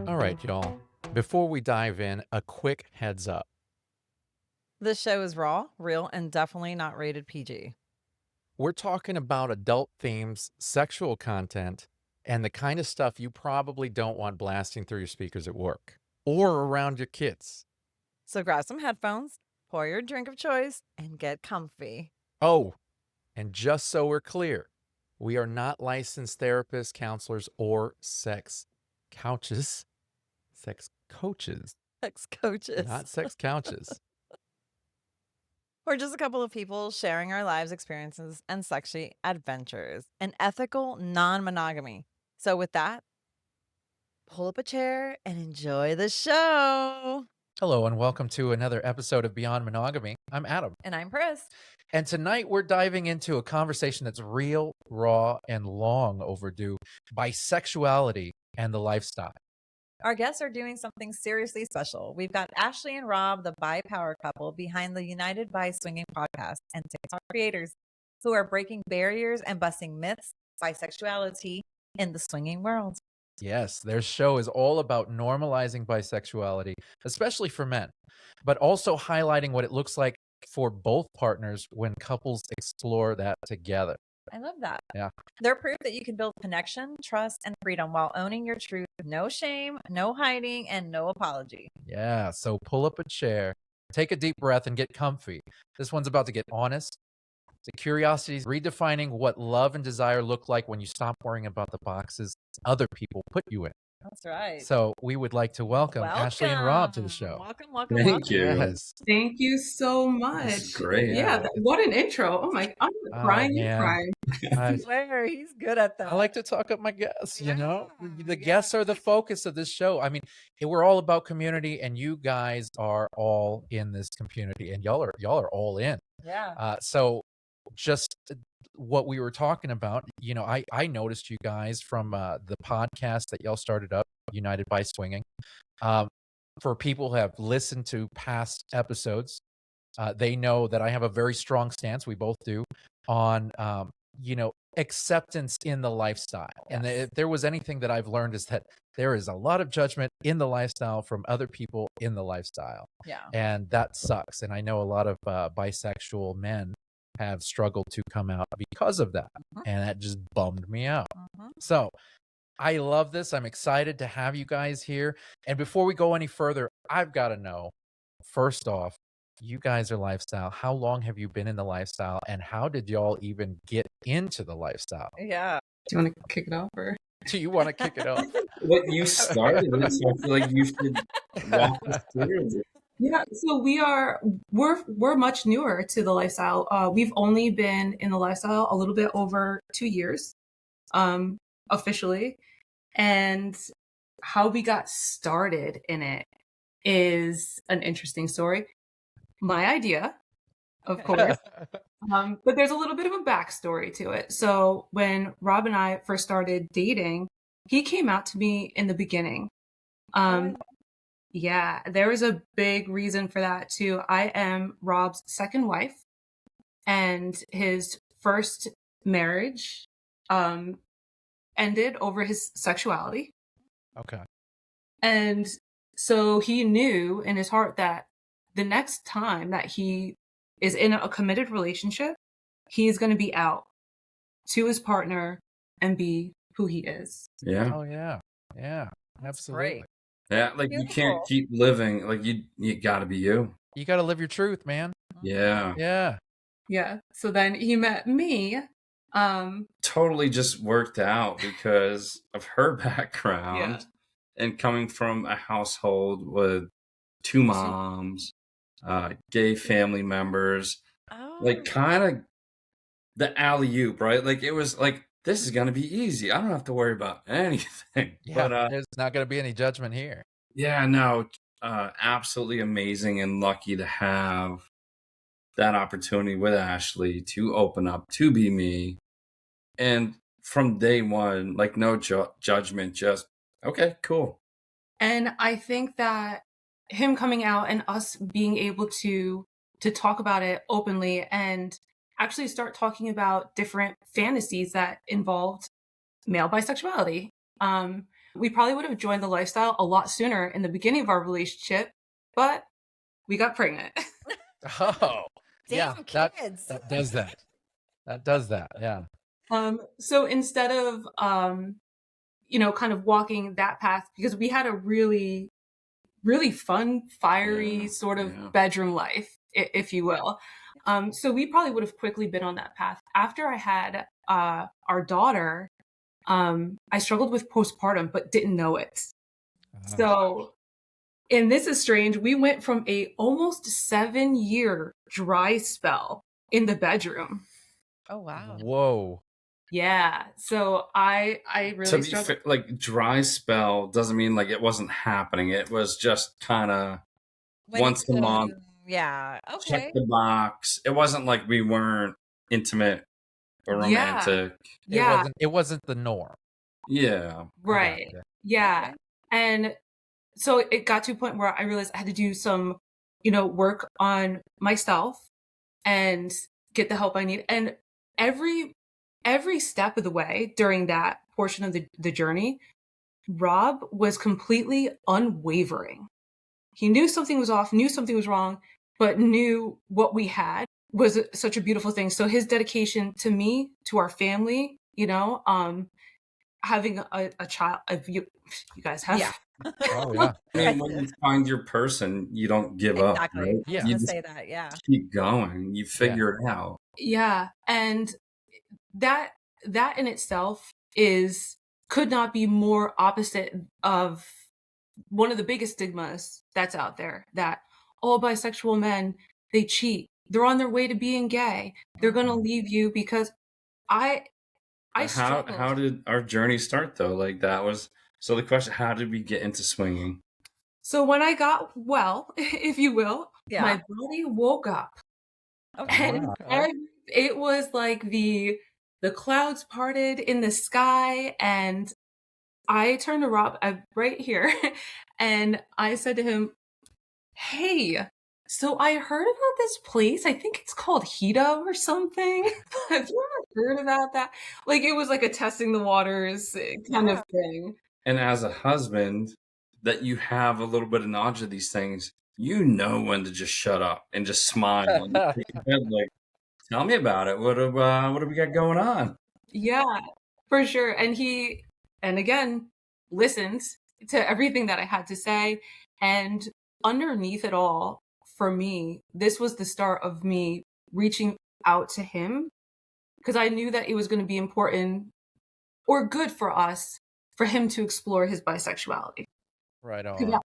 All right, y'all. Before we dive in, a quick heads up. This show is raw, real, and definitely not rated PG. We're talking about adult themes, sexual content, and the kind of stuff you probably don't want blasting through your speakers at work or around your kids. So grab some headphones, pour your drink of choice, and get comfy. Oh, and just so we're clear, we are not licensed therapists, counselors, or sex couches. Sex coaches, Sex coaches. not sex couches. We're just a couple of people sharing our lives, experiences, and sexy adventures, and ethical non-monogamy. So with that, pull up a chair and enjoy the show. Hello, and welcome to another episode of Beyond Monogamy. I'm Adam. And I'm Pris. And tonight we're diving into a conversation that's real, raw, and long overdue: bisexuality and the lifestyle. Our guests are doing something seriously special. We've got Ashley and Rob, the bi-power couple behind the United Bi Swinging podcast, and TikTok creators who are breaking barriers and busting myths, bisexuality in the swinging world. Yes, their show is all about normalizing bisexuality, especially for men, but also highlighting what it looks like for both partners when couples explore that together. I love that. Yeah. They're proof that you can build connection, trust, and freedom while owning your truth. No shame, no hiding, and no apology. Yeah, so pull up a chair, take a deep breath, and get comfy. This one's about to get honest. The curiosity is redefining what love and desire look like when you stop worrying about the boxes other people put you in. That's right. So we would like to welcome Ashley and Rob to the show. Welcome. Thank you. Yes. Thank you so much. This is great. Yeah, what an intro. Oh my, I'm crying. You're man. crying. I swear, he's good at that. I like to talk up my guests, you know? Yeah, The guests are the focus of this show. I mean, we're all about community, and you guys are all in this community, and y'all are all in. Yeah. So just what we were talking about, you know, I noticed you guys from the podcast that y'all started up, United Bi Swinging. For people who have listened to past episodes, they know that I have a very strong stance. We both do on, acceptance in the lifestyle. Yes. And if there was anything that I've learned is that there is a lot of judgment in the lifestyle from other people in the lifestyle. Yeah. And that sucks. And I know a lot of bisexual men have struggled to come out because of that. And that just bummed me out. So I love this. I'm excited to have you guys here. And before we go any further, I've got to know, first off, you guys are lifestyle. How long have you been in the lifestyle, and how did y'all even get into the lifestyle? Yeah. Do you want to kick it off or? Do you want to kick it off? What you started it, so I feel like you should walk us through it. Yeah, so we're much newer to the lifestyle. We've only been in the lifestyle a little bit over 2 years, officially. And how we got started in it is an interesting story. My idea, of course. But there's a little bit of a backstory to it. So when Rob and I first started dating, he came out to me in the beginning. Yeah, there was a big reason for that too. I am Rob's second wife, and his first marriage ended over his sexuality. Okay. And so he knew in his heart that the next time that he is in a committed relationship, he's going to be out to his partner and be who he is. Yeah. Oh, yeah. Yeah, absolutely. Great. Yeah, like Beautiful. you can't keep living. Like you got to be you. You got to live your truth, man. Yeah. Yeah. Yeah. So then he met me. Totally just worked out because of her background and coming from a household with two moms, gay family members, like kind of the alley-oop, right? Like it was like, this is going to be easy. I don't have to worry about anything. Yeah, But there's not going to be any judgment here. yeah, no, absolutely amazing and lucky to have that opportunity with Ashley to open up, to be me. And from day one, like no judgment, just, okay, cool. And I think that him coming out and us being able to talk about it openly and actually start talking about different fantasies that involved male bisexuality. We probably would have joined the lifestyle a lot sooner in the beginning of our relationship, but we got pregnant. Oh, yeah, Damn kids. that does that. That does that. Yeah. So instead of, kind of walking that path, because we had a really, really fun, fiery sort of bedroom life, if you will. So we probably would have quickly been on that path. After I had our daughter, I struggled with postpartum, but didn't know it. So, and this is strange, we went from a almost 7-year dry spell in the bedroom. Oh, wow. Whoa. Yeah. So I really struggled. Like dry spell doesn't mean like it wasn't happening. It was just kind of once a month. Yeah. Okay. Check the box. It wasn't like we weren't intimate or romantic. Yeah. It wasn't the norm. Yeah. Right. Yeah. Okay. And so it got to a point where I realized I had to do some, work on myself and get the help I need. And every step of the way during that portion of the journey, Rob was completely unwavering. He knew something was off, knew something was wrong, but knew what we had was such a beautiful thing. So his dedication to me, to our family, having a child, you guys have. Yeah. Oh, yeah. I mean, when you find your person, you don't give up. Right? Yeah. I was gonna say that. Yeah. Keep going. You figure it out. Yeah. And that in itself could not be more opposite of one of the biggest stigmas that's out there, that all bisexual men, they cheat. They're on their way to being gay. They're going to leave you because I How did our journey start though? Like that was, so the question, how did we get into swinging? So when I got well, if you will, Yeah. my body woke up. Okay. And it was like the clouds parted in the sky, and I turned to Rob right here and I said to him, "Hey, so I heard about this place. I think it's called Hito or something. Have you ever heard about that?" Like it was like a testing the waters kind of thing. And as a husband, that you have a little bit of knowledge of these things, you know when to just shut up and just smile. And like, tell me about it. What do we got going on? Yeah, for sure. And he, and again, listened to everything that I had to say. And underneath it all, for me, this was the start of me reaching out to him, because I knew that it was going to be important or good for us, for him to explore his bisexuality. Right on.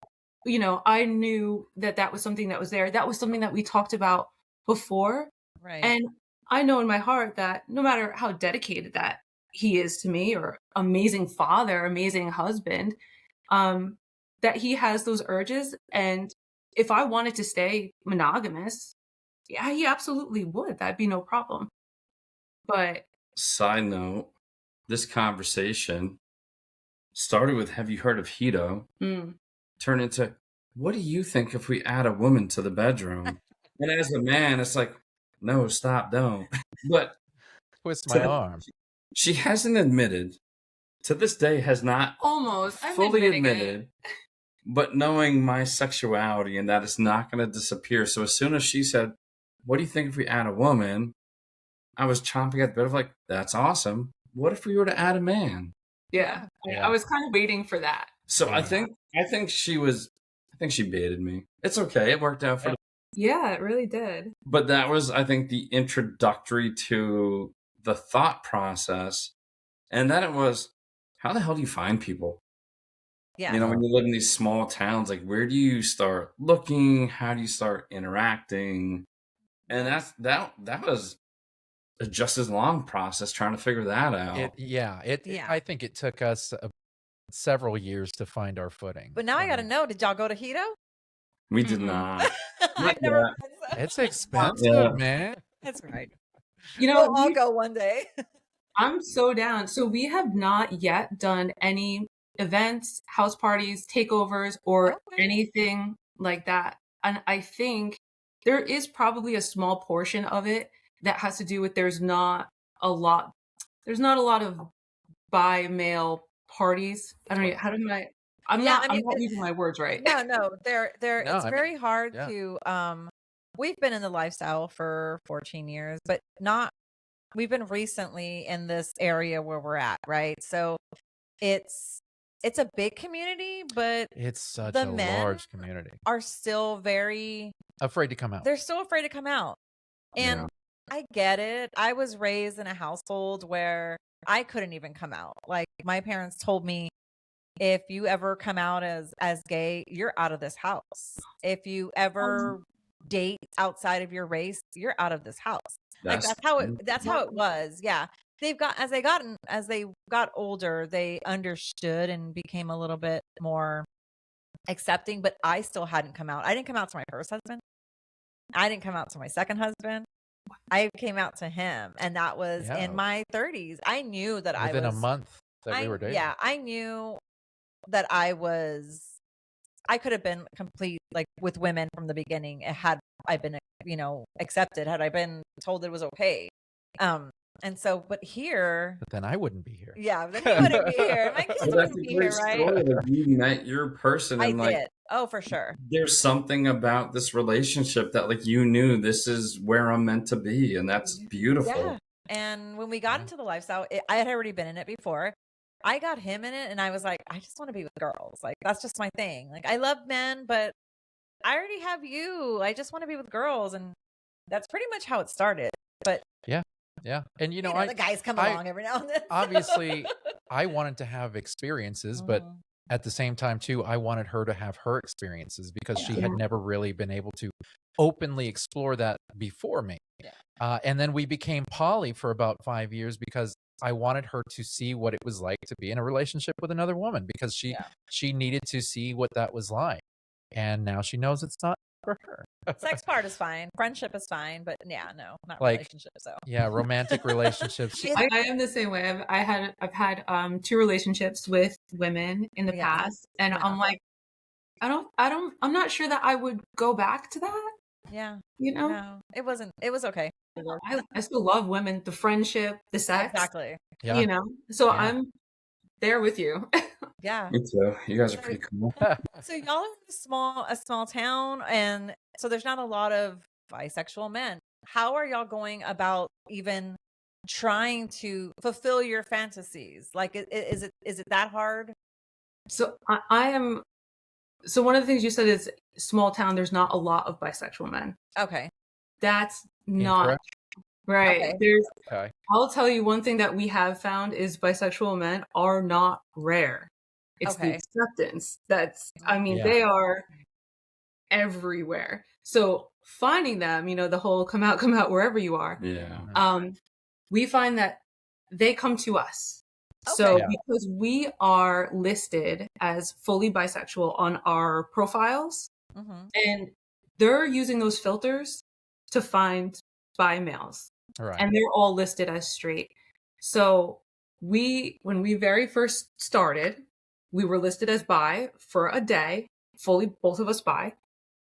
I knew that was something that was there. That was something that we talked about before. Right. And I know in my heart that no matter how dedicated that he is to me, or amazing father, amazing husband, that he has those urges. And if I wanted to stay monogamous, yeah, he absolutely would. That'd be no problem. But side note, this conversation started with, have you heard of Hito? Turned into, what do you think if we add a woman to the bedroom? And as a man, it's like, no, stop, don't. But twist my arm. She hasn't admitted, to this day, has not almost fully admitted, but knowing my sexuality and that it's not going to disappear. So as soon as she said, what do you think if we add a woman? I was chomping at the bit of like, that's awesome. What if we were to add a man? Yeah. I was kind of waiting for that. So I think she baited me. It's okay. It worked out for the. Yeah, it really did. But that was, I think, the introductory to the thought process. And then it was, how the hell do you find people? Yeah. When you live in these small towns, like where do you start looking? How do you start interacting? And that was a just as long process trying to figure that out. I think it took us several years to find our footing. But now I got to know, did y'all go to Hito? We did not. I've never. It's expensive, man. That's right. I'll go one day. I'm so down. So we have not yet done any events, house parties, takeovers, or anything like that. And I think there is probably a small portion of it that has to do with there's not a lot of bi male parties. I don't know how do I. I'm not using my words right. No, they're No, it's very hard yeah. to we've been in the lifestyle for 14 years, but we've been recently in this area where we're at, right? So it's a big community, but It's such the a men large community. are still very Afraid to come out. They're still afraid to come out. And Yeah. I get it. I was raised in a household where I couldn't even come out. Like my parents told me, if you ever come out as gay, you're out of this house. If you ever date outside of your race, you're out of this house. That's how it was. Yeah. As they got older, they understood and became a little bit more accepting, but I still hadn't come out. I didn't come out to my first husband. I didn't come out to my second husband. I came out to him, and that was in my 30s. I knew that within a month that we were dating. Yeah, I knew that I could have been complete, like, with women from the beginning. Had I been, accepted, had I been told it was okay. And so, but then I wouldn't be here. Yeah, then you wouldn't be here. My kids wouldn't be here, right? Story that you met your person, and I did. Oh, for sure. There's something about this relationship that, like, you knew this is where I'm meant to be, and that's beautiful. Yeah. And when we got into the lifestyle, I had already been in it before. I got him in it, and I was like, I just want to be with girls. Like, that's just my thing. Like, I love men, but I already have you. I just want to be with girls, and that's pretty much how it started. But yeah, and the guys come along every now and then. Obviously, I wanted to have experiences, but at the same time too, I wanted her to have her experiences because she had never really been able to openly explore that before me. Yeah. And then we became poly for about 5 years because I wanted her to see what it was like to be in a relationship with another woman, because she needed to see what that was like, and now she knows it's not for her. Sex part is fine. Friendship is fine, but not like, relationship. So romantic relationships. I am the same way. I've had 2 relationships with women in the past, and I'm like, I'm not sure that I would go back to that. Yeah. No, it was okay. I still love women, the friendship, the sex. Exactly. Yeah. So I'm there with you. Yeah. Me too. You guys are pretty cool. So y'all are a small town, and so there's not a lot of bisexual men. How are y'all going about even trying to fulfill your fantasies? Like, is it that hard? So I am. So one of the things you said is small town. There's not a lot of bisexual men. Okay. That's not Incorrect. right. Okay. I'll tell you one thing that we have found is bisexual men are not rare. It's the acceptance. They are everywhere. So finding them, the whole come out wherever you are. Yeah. We find that they come to us. Okay. So because we are listed as fully bisexual on our profiles, and they're using those filters to find bi males. Right. And they're all listed as straight. So when we very first started, we were listed as bi for a day, fully, both of us bi.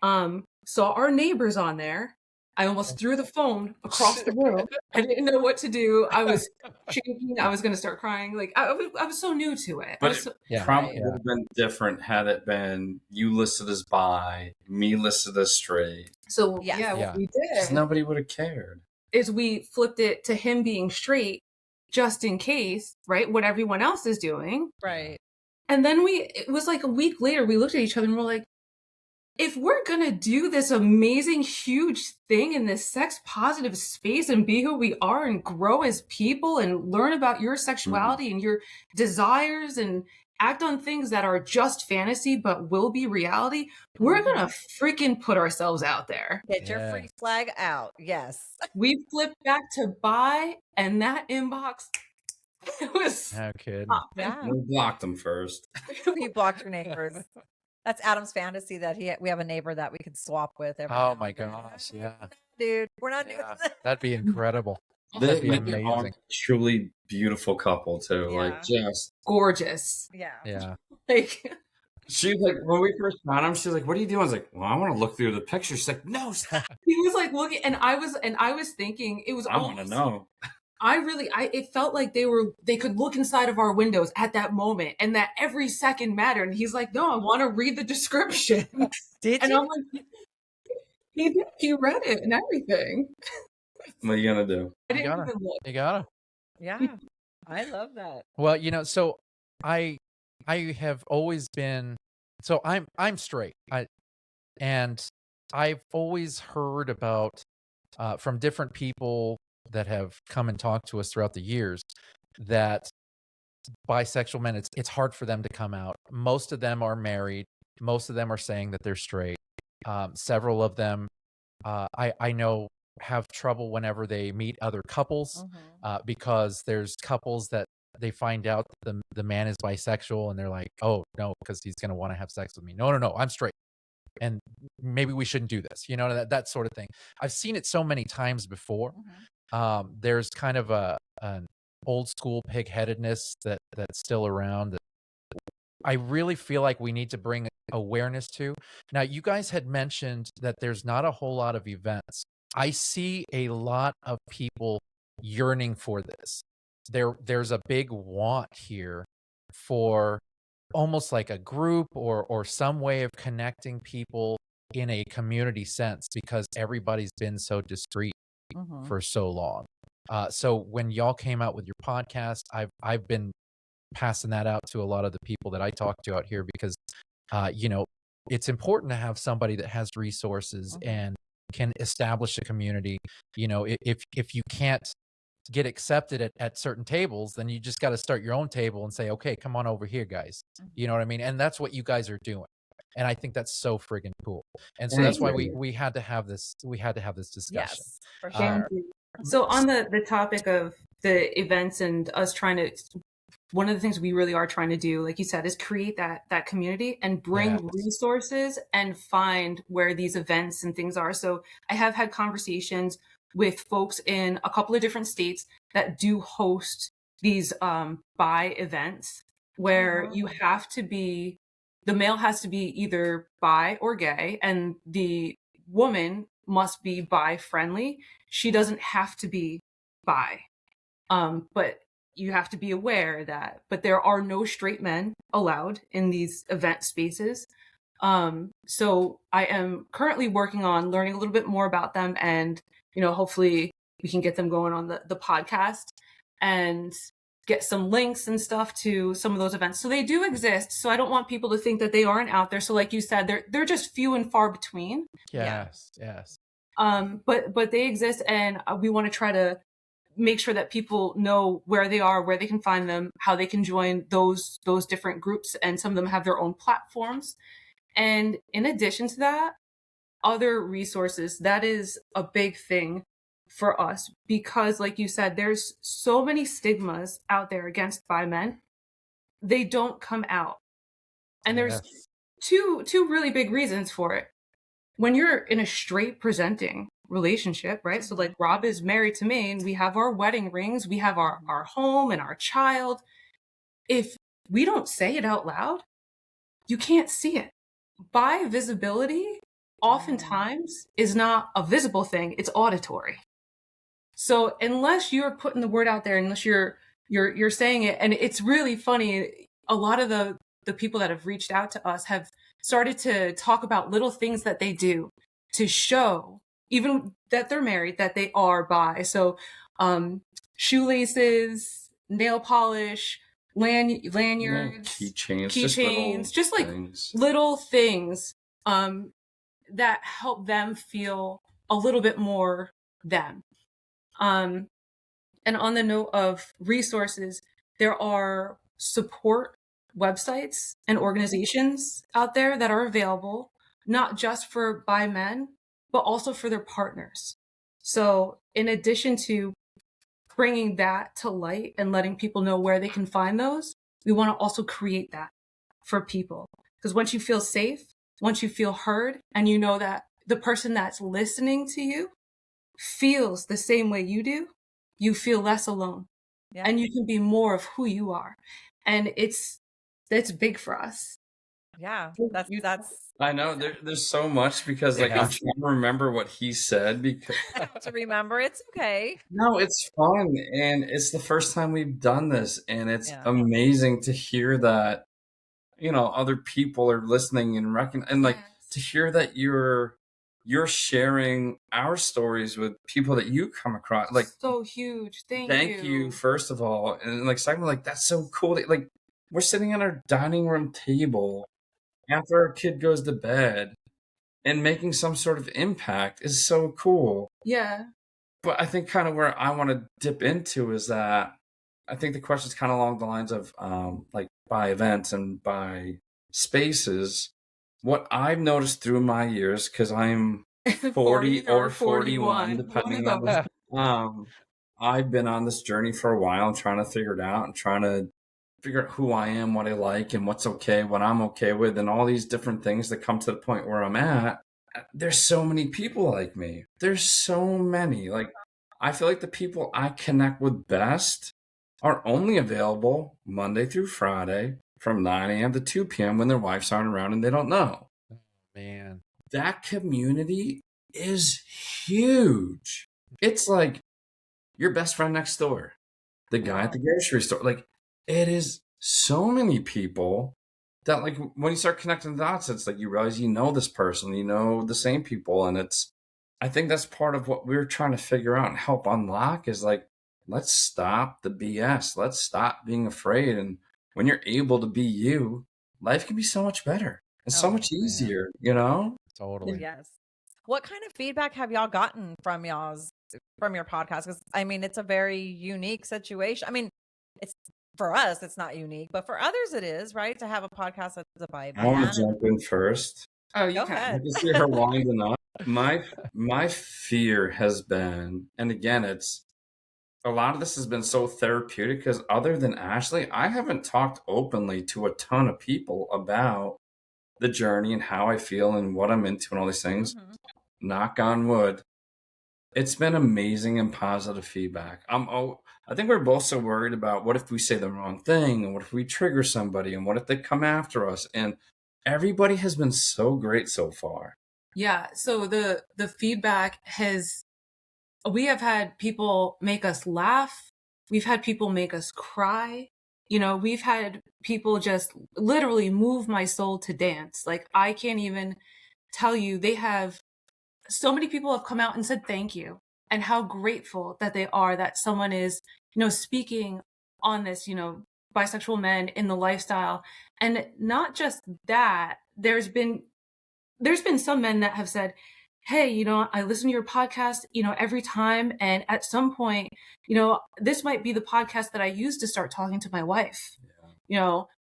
Saw our neighbors on there. I almost threw the phone across the room. I didn't know what to do. I was shaking. I was going to start crying. Like, I was so new to it. But it probably would have been different had it been you listed as bi, me listed as straight. So what we did, nobody would have cared, is we flipped it to him being straight, just in case, right? What everyone else is doing. Right. And then it was like a week later, we looked at each other and we're like, if we're going to do this amazing, huge thing in this sex positive space and be who we are and grow as people and learn about your sexuality and your desires and act on things that are just fantasy but will be reality, we're going to freaking put ourselves out there. Get your free flag out. Yes. We flipped back to bi, and that inbox, it was... No kidding. Yeah. We blocked them first. You blocked your neighbors. That's Adam's fantasy that we have a neighbor that we could swap with. Oh my gosh, yeah. Dude, we're not doing that. That'd be incredible. That'd be amazing. Truly beautiful couple too. Yeah. Like, just gorgeous. Yeah. Yeah. Like, She was like, when we first found him, she was like, "What are you doing?" I was like, "Well, I want to look through the picture." She's like, "No, stop. He was like looking, and I was thinking it was I want to know." it felt like they could look inside of our windows at that moment, and that every second mattered. And he's like, "No, I want to read the description." Did And you? I'm like, he read it and everything. What are you gonna do? I You didn't gotta. even look. You gotta. Yeah, I love that. Well, so I have always been, so I'm straight. And I've always heard about from different people that have come and talked to us throughout the years that bisexual men, it's hard for them to come out. Most of them are married. Most of them are saying that they're straight. Several of them, I know, have trouble whenever they meet other couples because there's couples that they find out the man is bisexual and they're like, oh no, because he's going to want to have sex with me. No, I'm straight. And maybe we shouldn't do this, that sort of thing. I've seen it so many times before. There's kind of an old school pig-headedness that's still around that I really feel like we need to bring awareness to. Now, you guys had mentioned that there's not a whole lot of events. I see a lot of people yearning for this. There's a big want here for almost like a group or some way of connecting people in a community sense because everybody's been so discreet for so long. So when y'all came out with your podcast, I've been passing that out to a lot of the people that I talk to out here because it's important to have somebody that has resources and can establish a community. If you can't get accepted at certain tables, then you just got to start your own table and say, okay, come on over here, guys. You know what I mean? And that's what you guys are doing. And I think that's so friggin' cool. And so that's why we had to have this discussion. Yes, for sure. So on the topic of the events and us trying to, one of the things we really are trying to do, like you said, is create that community and bring resources and find where these events and things are. So I have had conversations with folks in a couple of different states that do host these bi events where you have to be, the male has to be either bi or gay, and the woman must be bi friendly. She doesn't have to be bi. But you have to be aware that, but there are no straight men allowed in these event spaces. So I am currently working on learning a little bit more about them, and hopefully we can get them going on the podcast and get some links and stuff to some of those events. So they do exist. So I don't want people to think that they aren't out there. So like you said, they're just few and far between. Yes. But they exist, and we want to try to make sure that people know where they are, where they can find them, how they can join those different groups. And some of them have their own platforms. And in addition to that, other resources, that is a big thing for us because, like you said, there's so many stigmas out there against bi men. They don't come out. And there's two really big reasons for it. When you're in a straight presenting relationship, right? So like Rob is married to me and we have our wedding rings, we have our home and our child. If we don't say it out loud, you can't see it. Bi visibility oftentimes is not a visible thing, it's auditory. So unless you're putting the word out there, unless you're saying it, and it's really funny, a lot of the people that have reached out to us have started to talk about little things that they do to show, even that they're married, that they are bi. So shoelaces, nail polish, lanyards, keychains, just like little things that help them feel a little bit more them. And on the note of resources, there are support websites and organizations out there that are available, not just for bi men, but also for their partners. So in addition to bringing that to light and letting people know where they can find those, we want to also create that for people. Because once you feel safe, once you feel heard, and you know that the person that's listening to you feels the same way you do, you feel less alone. And you can be more of who you are. And it's big for us. Yeah, that's I know there's so much because like I'm trying to remember what he said because to remember. It's okay. no, it's fun and it's the first time we've done this and it's Yeah. amazing to hear that other people are listening and and like to hear that you're sharing our stories with people that you come across like so huge. thank you first of all, and like second like that's so cool that, like we're sitting at our dining room table after our kid goes to bed and making some sort of impact is so cool. Yeah. But I think kind of where I want to dip into is that I think the question is kind of along the lines of like by events and by spaces. What I've noticed through my years, because I'm 40 or 41, depending on the, I've been on this journey for a while, trying to figure it out and trying to figure out who I am, what I like, and what's okay, what I'm okay with, and all these different things that come to the point where I'm at. There's so many people like me. There's so many. Like, I feel like the people I connect with best are only available Monday through Friday from 9 a.m. to 2 p.m. when their wives aren't around and they don't know. Man, that community is huge. It's like your best friend next door, the guy at the grocery store. Like, it is so many people that, like, when you start connecting the dots, it's like you realize you know this person, you know the same people. And I think that's part of what we're trying to figure out and help unlock is like, let's stop the BS. Let's stop being afraid. And when you're able to be you, life can be so much better and so much easier, Totally. Yes. What kind of feedback have y'all gotten from your podcast? Because I mean, it's a very unique situation. I mean, it's for us, it's not unique, but for others, it is, right? To have a podcast that's a bi I want man. to jump in first. Oh, you Go can. ahead. I can see her winding up. My fear has been, and again, it's a lot of this has been so therapeutic because other than Ashley, I haven't talked openly to a ton of people about the journey and how I feel and what I'm into and all these things. Knock on wood. It's been amazing and positive feedback. I think we're both so worried about what if we say the wrong thing and what if we trigger somebody and what if they come after us, and everybody has been so great so far. Yeah. So the feedback we have had people make us laugh. We've had people make us cry. We've had people just literally move my soul to dance. Like, I can't even tell you, so many people have come out and said thank you and how grateful that they are that someone is, speaking on this, bisexual men in the lifestyle. And not just that, there's been some men that have said, hey, I listen to your podcast, every time. And at some point, this might be the podcast that I use to start talking to my wife.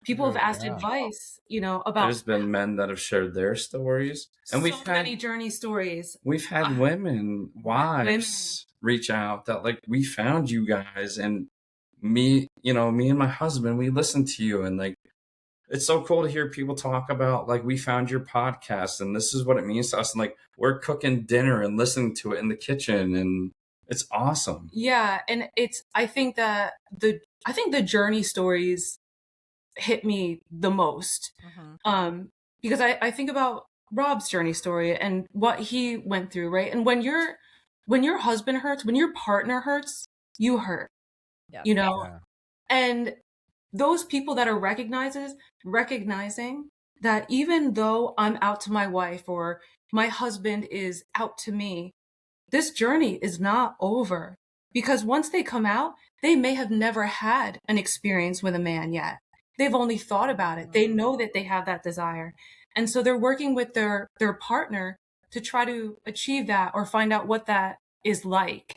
People have asked advice, about. There's been men that have shared their stories. And we've had many journey stories. We've had wives reach out that, like, we found you guys and me and my husband, we listened to you. And like, it's so cool to hear people talk about, like, we found your podcast and this is what it means to us. And like, we're cooking dinner and listening to it in the kitchen and it's awesome. Yeah. And I think the journey stories hit me the most. Because I think about Rob's journey story and what he went through, right? And when your husband hurts, when your partner hurts, you hurt. And those people that are recognizing that even though I'm out to my wife or my husband is out to me, this journey is not over. Because once they come out, they may have never had an experience with a man yet. They've only thought about it. They know that they have that desire. And so they're working with their partner to try to achieve that or find out what that is like.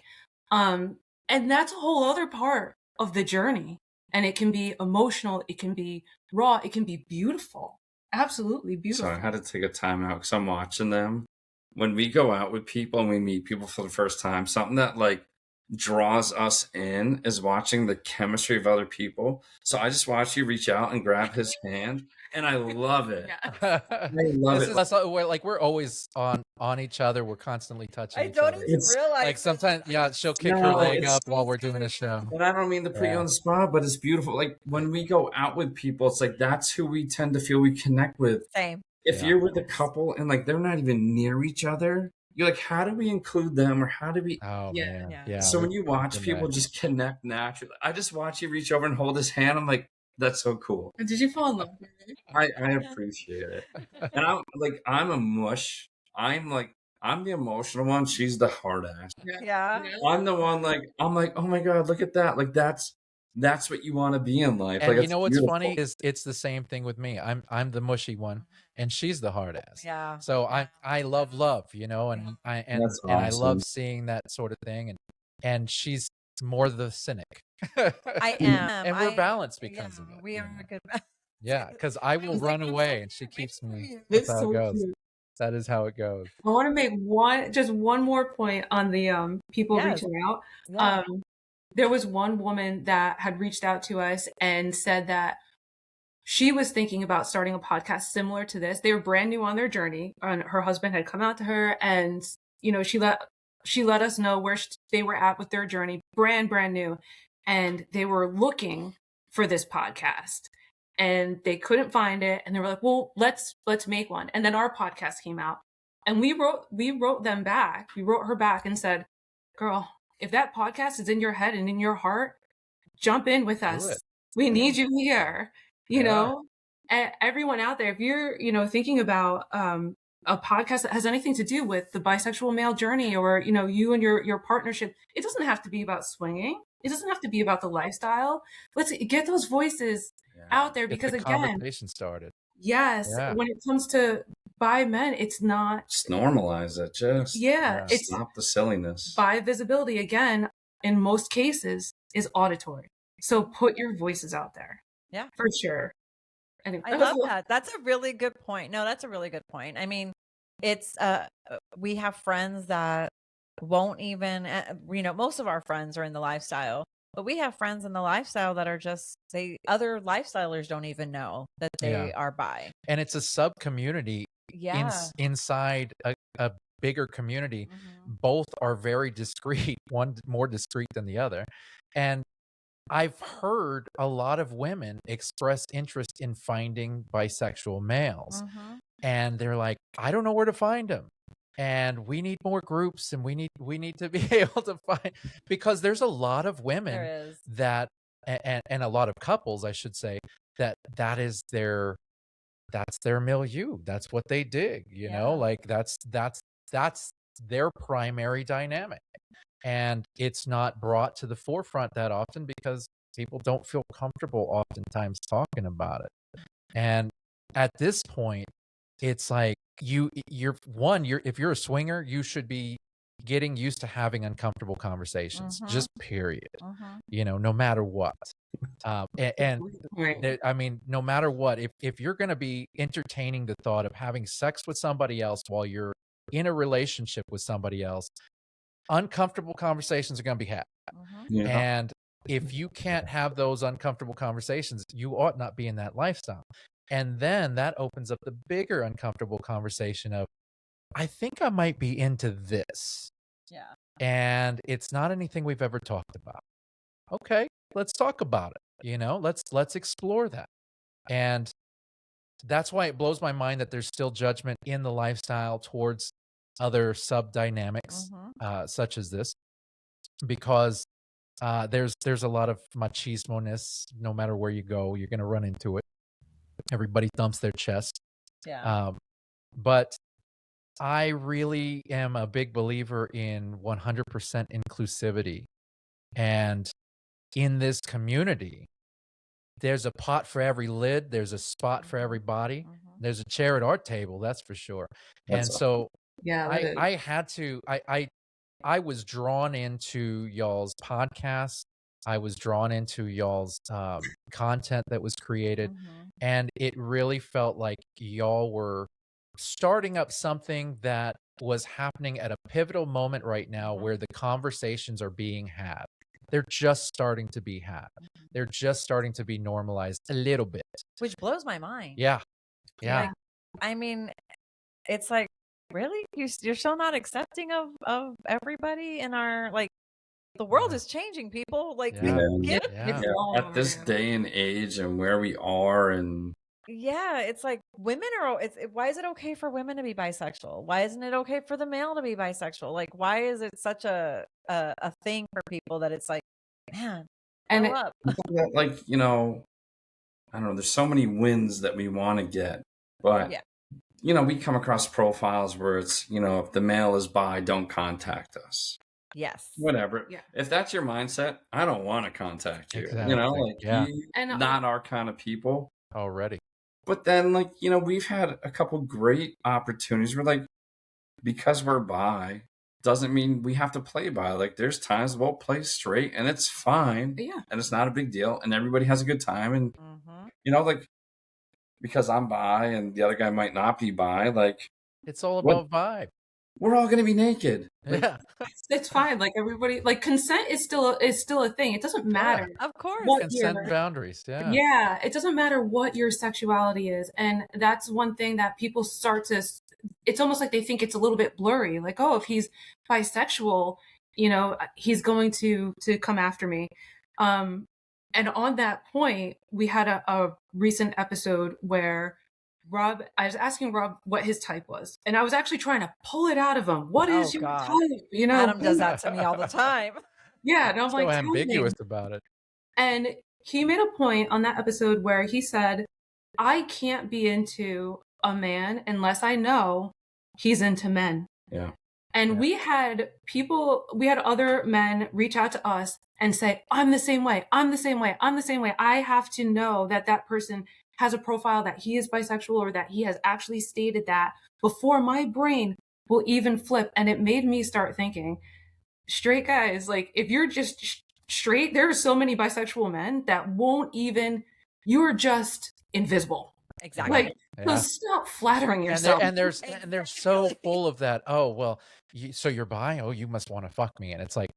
And that's a whole other part of the journey. And it can be emotional. It can be raw. It can be beautiful. Absolutely beautiful. So I had to take a time out because I'm watching them. When we go out with people and we meet people for the first time, something that, like, draws us in is watching the chemistry of other people. So I just watch you reach out and grab his hand, and I love it. Yeah. I love This it. is us, we're always on each other. We're constantly touching I each don't other. even It's realize. Like sometimes, yeah, she'll kick her No, leg it's up while we're doing a show. and I don't mean to put you Yeah. on the spot, but it's beautiful. Like when we go out with people, it's like that's who we tend to feel we connect with. Same. If Yeah. you're with a couple and like they're not even near each other, you're like, how do we include them, or how do we? Oh Yeah. man, Yeah. yeah. So when you watch been people there. just connect naturally, I just watch you reach over and hold his hand. I'm like, that's so cool. And did you fall in love with it? I appreciate it. And I'm a mush. I'm the emotional one. She's the hard ass. Yeah. I'm the one I'm like, oh my god, look at that. Like that's what you want to be in life. And Like you it's know what's beautiful. funny is it's the same thing with me. I'm the mushy one, and she's the hard ass. Yeah. So I love love, you know, and That's and I awesome. love seeing that sort of thing, and she's more the cynic. I am. And we're balanced because of it. We you are know? a good. Yeah, because I will run away, and she keeps me. It's That's how so it goes. cute. That is how it goes. I want to make one more point on the people Yes. reaching out. Yeah. There was one woman that had reached out to us and said that she was thinking about starting a podcast similar to this. They were brand new on their journey, and her husband had come out to her, and she let us know where they were at with their journey, brand new, and they were looking for this podcast, and they couldn't find it, and they were like, "Well, let's make one." And then our podcast came out, and we wrote them back. We wrote her back and said, "Girl, if that podcast is in your head and in your heart, jump in with us. it. We need you here." You Yeah. know, everyone out there, if you're, thinking about a podcast that has anything to do with the bisexual male journey, or, you and your partnership, it doesn't have to be about swinging. It doesn't have to be about the lifestyle. Let's get those voices out there, Get because the again, conversation started. yes, Yeah. when it comes to bi men, it's not, Just normalize it. Just Yeah. it's stop the silliness. bi visibility, again, in most cases, is auditory. So put your voices out there. Yeah. For sure. Anyway, I love that. That's a really good point. No, that's a really good point. I mean, it's we have friends that won't even most of our friends are in the lifestyle, but we have friends in the lifestyle that are just other lifestylers don't even know that they are bi. And it's a sub community Yeah. inside a bigger community. Mhm. Both are very discreet, one more discreet than the other. And I've heard a lot of women express interest in finding bisexual males. Mhm. And they're like, I don't know where to find them. And we need more groups, and we need to be able to find, because there's a lot of women There is. that and a lot of couples, I should say, that's their milieu. That's what they dig, you know, Yeah. like that's their primary dynamic. And it's not brought to the forefront that often because people don't feel comfortable oftentimes talking about it. And at this point, it's like you're if you're a swinger, you should be getting used to having uncomfortable conversations, Mhm. just period. Mhm. No matter what. And Right. I mean, no matter what, if you're going to be entertaining the thought of having sex with somebody else while you're in a relationship with somebody else, uncomfortable conversations are going to be had. Mhm. Yeah. And if you can't have those uncomfortable conversations, you ought not be in that lifestyle. And then that opens up the bigger uncomfortable conversation of, I think I might be into this. Yeah. And it's not anything we've ever talked about. Okay, let's talk about it. Let's explore that. And that's why it blows my mind that there's still judgment in the lifestyle towards other sub dynamics, Mhm. such as this, because there's a lot of machismo-ness. No matter where you go, you're going to run into it. Everybody thumps their chest. Yeah. But I really am a big believer in 100% inclusivity. And in this community, there's a pot for every lid. There's a spot for everybody. Mhm. There's a chair at our table, that's for sure. That's And so Yeah. that is. I had to, I was drawn into y'all's podcast. I was drawn into y'all's content that was created. Mhm. And it really felt like y'all were starting up something that was happening at a pivotal moment right now where the conversations are being had. They're just starting to be had. They're just starting to be normalized a little bit. Which blows my mind. Yeah. Yeah. Like, I mean, it's like, really? You're still not accepting of everybody in our, like, the world is changing, people. Like, Yeah. At this day and age and where we are, and it's like women are. Why is it okay for women to be bisexual? Why isn't it okay for the male to be bisexual? Like, why is it such a thing for people that it's like, man, and grow up. like, you know, I don't know. There's so many wins that we want to get, but you know, we come across profiles where it's, you know, if the male is bi, don't contact us. Yes. Whatever. Yeah. If that's your mindset, I don't want to contact you. Exactly. You know, like And not our kind of people. Already. But then, like, you know, we've had a couple great opportunities where, like, because we're bi doesn't mean we have to play bi. Like, there's times we'll play straight and it's fine. Yeah. And it's not a big deal. And everybody has a good time. And, you know, like, because I'm bi and the other guy might not be bi, like, it's all about vibe. We're all going to be naked. Like, it's fine. Like, everybody, like, consent is still a thing. It doesn't matter. Of course. Consent boundaries. Yeah. Yeah. It doesn't matter what your sexuality is. And that's one thing that people start to, it's almost like they think it's a little bit blurry. Like, oh, if he's bisexual, you know, he's going to come after me. And on that point, we had a recent episode where I was asking Rob what his type was. And I was actually trying to pull it out of him. What is your type? You know, Adam does that to me all the time. Yeah. And I'm so like, ambiguous about it. And he made a point on that episode where he said, I can't be into a man unless I know he's into men. Yeah. And we had other men reach out to us and say, I'm the same way. I'm the same way. I'm the same way. I have to know that person has a profile that he is bisexual or that he has actually stated that before my brain will even flip. And it made me start thinking, straight guys, like, if you're just straight, there are so many bisexual men that won't even, you're just invisible. Exactly. Like, so stop flattering yourself. And they're so full of that. Oh, well, so you're bi? Oh, you must want to fuck me. And it's like,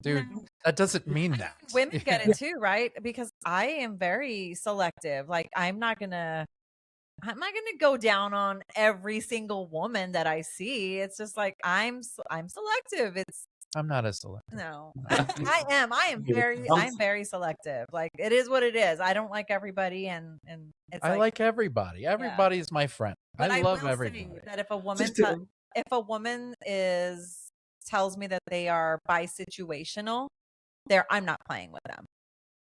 dude, that doesn't mean that. Women get it too, right? Because I am very selective. Like, I'm not gonna go down on every single woman that I see. It's just like I'm selective. I'm not as selective. No, I am very selective. Like, it is what it is. I don't like everybody, and it's I like everybody. Everybody's my friend. But I love will everybody. say that if a woman tells me that they are bisexual, I'm not playing with them,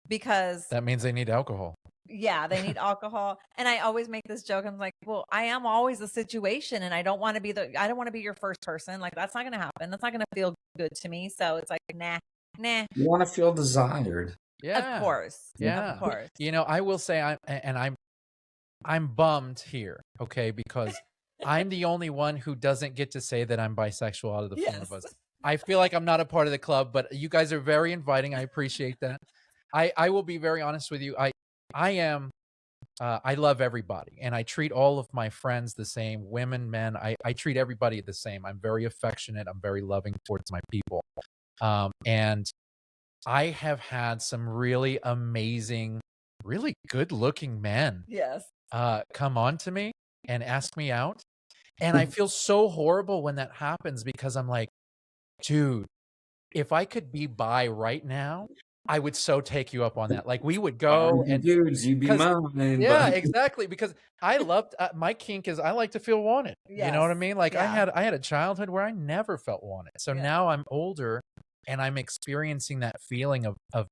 because that means they need alcohol. Yeah, they need alcohol. And I always make this joke. I'm like, well, I am always the situation, and I don't want to be your first person. Like, that's not going to happen. That's not going to feel good to me. So it's like, nah. You want to feel desired. Yeah. Of course. Yeah. Of course. You know, I will say I'm bummed here, okay, because I'm the only one who doesn't get to say that I'm bisexual out of the four of us. I feel like I'm not a part of the club, but you guys are very inviting. I appreciate that. I will be very honest with you. I love everybody, and I treat all of my friends the same, women, men. I treat everybody the same. I'm very affectionate. I'm very loving towards my people. And I have had some really amazing, really good looking men come on to me and ask me out. And I feel so horrible when that happens, because I'm like, dude, if I could be bi right now, I would so take you up on that. Like, we would go and dudes, you be mine. Yeah, exactly. Because I loved my kink is I like to feel wanted. You know what I mean? Like, I had a childhood where I never felt wanted. So now I'm older and I'm experiencing that feeling of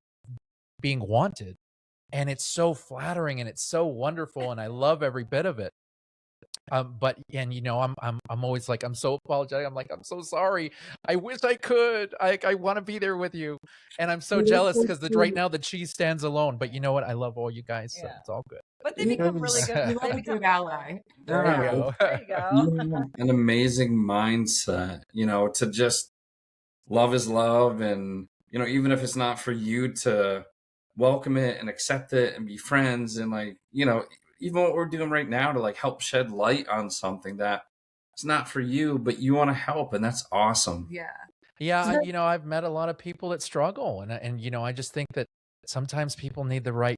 being wanted, and it's so flattering and it's so wonderful, and I love every bit of it. But you know, I'm always like, I'm so apologetic. I'm like, I'm so sorry. I wish I could. I want to be there with you, and I'm so jealous because right now the cheese stands alone. But you know what? I love all you guys, so it's all good. But they become really good. You have a good ally. There you go. There you go. You have an amazing mindset, you know, to just love is love, and you know, even if it's not for you, to welcome it and accept it and be friends, and like, you know, even what we're doing right now to like help shed light on something that it's not for you, but you want to help, and that's awesome. Yeah. Yeah, I've met a lot of people that struggle, and I just think that sometimes people need the right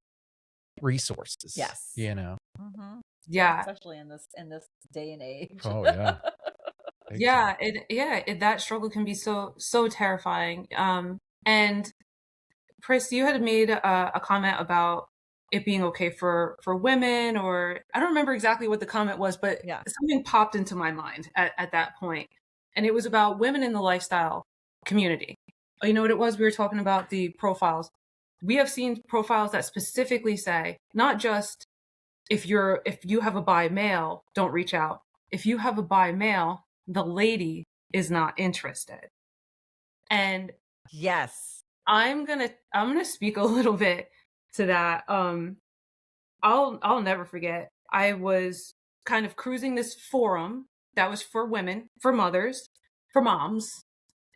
resources. Yes. Mm-hmm. Yeah. Especially in this day and age. Oh yeah. That struggle can be so terrifying. And Pris, you had made a comment about it being okay for women, or I don't remember exactly what the comment was, but something popped into my mind at that point, and it was about women in the lifestyle community. You know what it was? We were talking about the profiles. We have seen profiles that specifically say not just if you have a bi male, don't reach out. If you have a bi male, the lady is not interested. And yes, I'm gonna speak a little bit to that. I'll never forget. I was kind of cruising this forum that was for women, for mothers, for moms,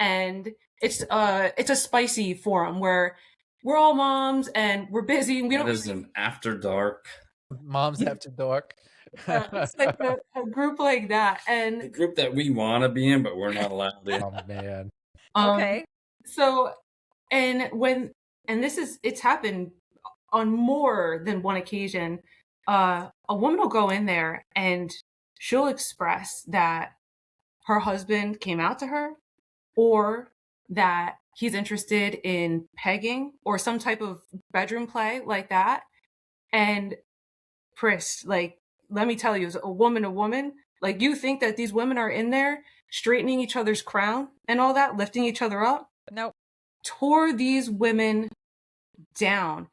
and it's a spicy forum where we're all moms and we're busy and we don't. That is an after dark. Moms after dark. It's like a group like that, and the group that we want to be in, but we're not allowed in. Oh man. Okay. So, it's happened on more than one occasion. A woman will go in there and she'll express that her husband came out to her, or that he's interested in pegging or some type of bedroom play like that. And Pris, like, let me tell you, as a woman, like, you think that these women are in there straightening each other's crown and all that, lifting each other up? Nope. Tore these women down.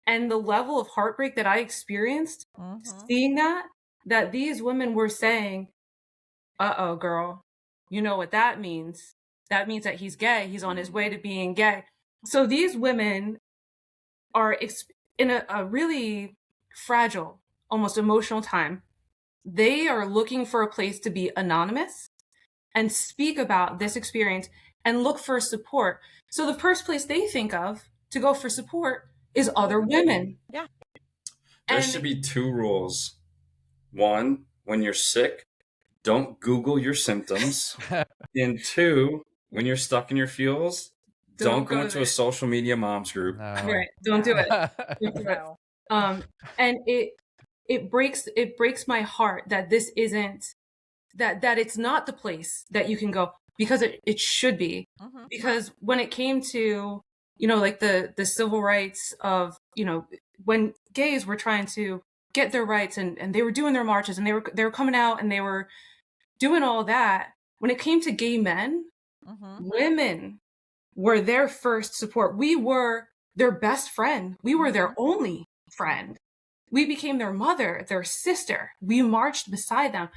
And the level of heartbreak that I experienced seeing that these women were saying, uh-oh, girl, you know what that means? That means that he's gay. He's on his way to being gay. So these women are in a really fragile, almost emotional time. They are looking for a place to be anonymous and speak about this experience and look for support. So the first place they think of to go for support is other women. Yeah. There should be 2 rules. 1, when you're sick, don't Google your symptoms. And 2, when you're stuck in your feels, don't go into a social media moms group. No. Right. Don't do it. Don't do it. And it breaks my heart that this isn't that it's not the place that you can go, because it should be. Because when it came to, like the civil rights of, when gays were trying to get their rights and they were doing their marches and they were coming out and they were doing all that, when it came to gay men, women were their first support. We were their best friend. We were their only friend. We became their mother, their sister. We marched beside them.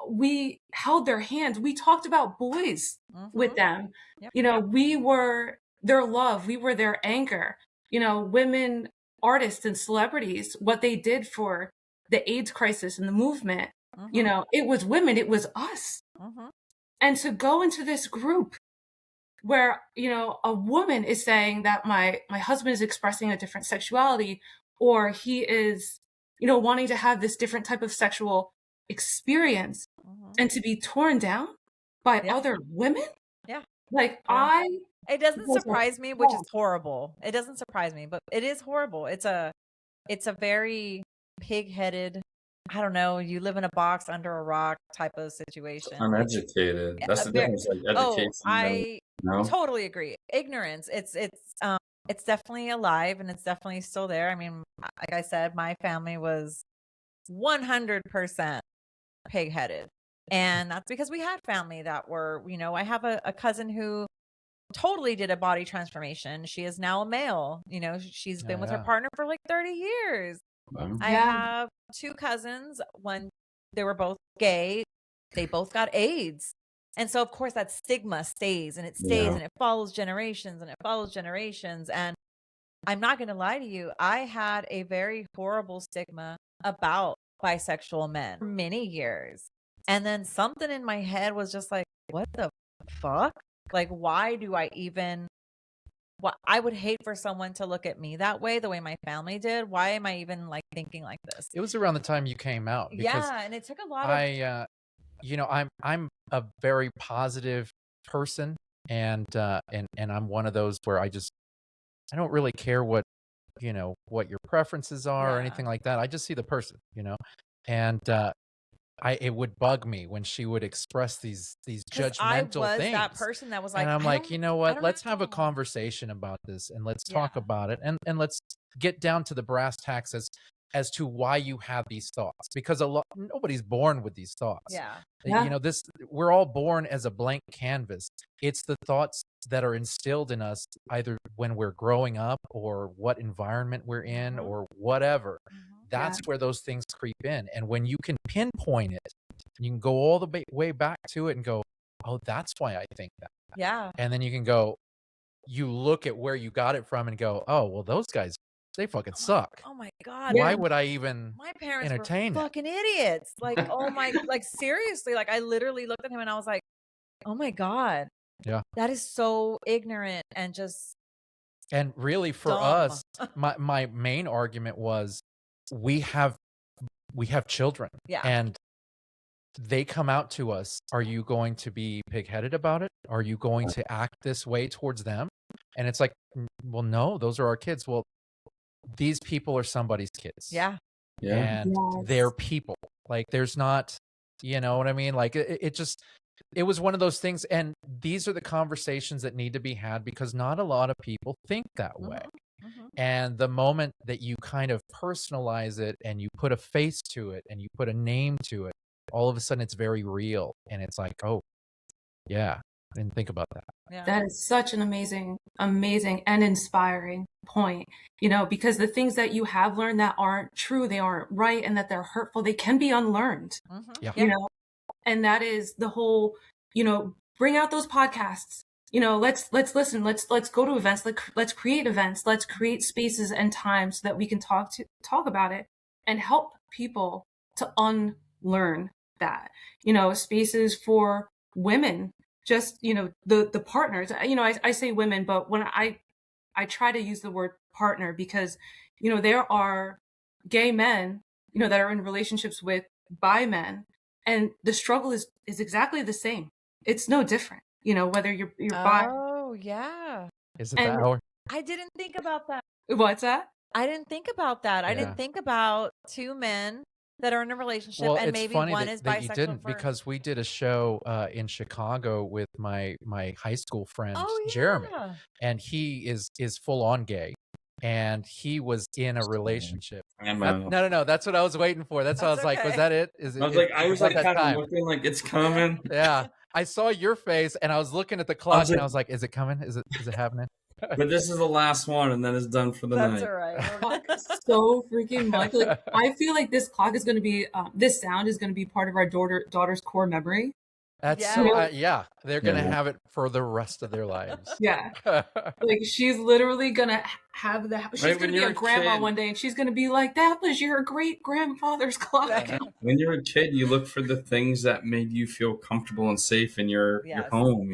We held their hands. We talked about boys with them. Yep. We were their love. We were their anchor. Women artists and celebrities, what they did for the AIDS crisis and the movement, it was women, it was us. And to go into this group where, a woman is saying that my husband is expressing a different sexuality, or he is, wanting to have this different type of sexual experience, and to be torn down by other women. Yeah. Like it doesn't surprise me, which is horrible. It doesn't surprise me, but it is horrible. It's a very pig-headed, I don't know, you live in a box under a rock type of situation. Uneducated. That's the difference. Like education. I totally agree. Ignorance. It's definitely alive and it's definitely still there. I mean, like I said, my family was 100% pig-headed. And that's because we had family that were, I have a cousin who totally did a body transformation. She is now a male. She's been with her partner for like 30 years. Wow. I have 2 cousins. One, they were both gay. They both got AIDS. And so, of course, that stigma stays and it stays and it follows generations and it follows generations. And I'm not going to lie to you. I had a very horrible stigma about bisexual men for many years. And then something in my head was just like, what the fuck? Like, why do I even, I would hate for someone to look at me that way, the way my family did. Why am I even like thinking like this? It was around the time you came out. Yeah. And it took a lot of, I'm a very positive person, and I'm one of those where I don't really care what what your preferences are or anything like that. I just see the person, and it would bug me when she would express these 'Cause I judgmental was things. that person that was like, And I'm like, you know I what? don't Let's have a know. conversation about this, and let's Yeah. talk about it, and let's get down to the brass tacks as to why you have these thoughts, because nobody's born with these thoughts. Yeah. Yeah. We're all born as a blank canvas. It's the thoughts that are instilled in us either when we're growing up or what environment we're in or whatever. That's where those things creep in. And when you can pinpoint it, you can go all the way back to it and go, oh, that's why I think that. Yeah. And then you can go, you look at where you got it from and go, oh, well, those guys, they fucking suck. Oh my God. Why would I even My parents entertain were it? fucking idiots. Like, oh my, like seriously, like I literally looked at him and I was like, oh my God. Yeah. That is so ignorant and just. And really for dumb. us, my main argument was we have children. Yeah. And they come out to us. Are you going to be pigheaded about it? Are you going to act this way towards them? And it's like, well, no, those are our kids. Well, these people are somebody's kids. Yeah. Yeah. And they're people. Like, there's not, you know what I mean? Like, it was one of those things. And these are the conversations that need to be had, because not a lot of people think that way. And the moment that you kind of personalize it and you put a face to it and you put a name to it, all of a sudden it's very real. And it's like, oh, yeah, I didn't think about that. Yeah. That is such an amazing and inspiring point, because the things that you have learned that aren't true, they aren't right, and that they're hurtful, they can be unlearned. Yeah. And that is the whole, bring out those podcasts. Let's listen. Let's go to events. Let's create events. Let's create spaces and times so that we can talk about it and help people to unlearn that. Spaces for women, just the partners. I say women, but when I try to use the word partner, because there are gay men that are in relationships with bi men, and the struggle is exactly the same. It's no different. Whether you're bi. Oh yeah. Is it that hour? I didn't think about that. What's that? I didn't think about that. I Yeah. didn't think about two men that are in a relationship, Well, and it's maybe funny one that, is that bisexual. you didn't, because we did a show in Chicago with my high school friend Jeremy, and he is full on gay, and he was in a relationship. No, that's what I was waiting for. That's why I was like, was that it? I was like kind of looking like it's coming. Yeah, I saw your face, and I was looking at the clock, and I was like, is it coming? Is it happening? But this is the last one, and then it's done for the night. That's all right. So freaking much. Like, I feel like this clock is going to be, this sound is going to be part of our daughter's core memory. That's so, they're going to have it for the rest of their lives. Yeah. Like, she's literally going to have she's going to be a grandma one day, and she's going to be like, that was your great grandfather's clock. When you're a kid, you look for the things that made you feel comfortable and safe in your home,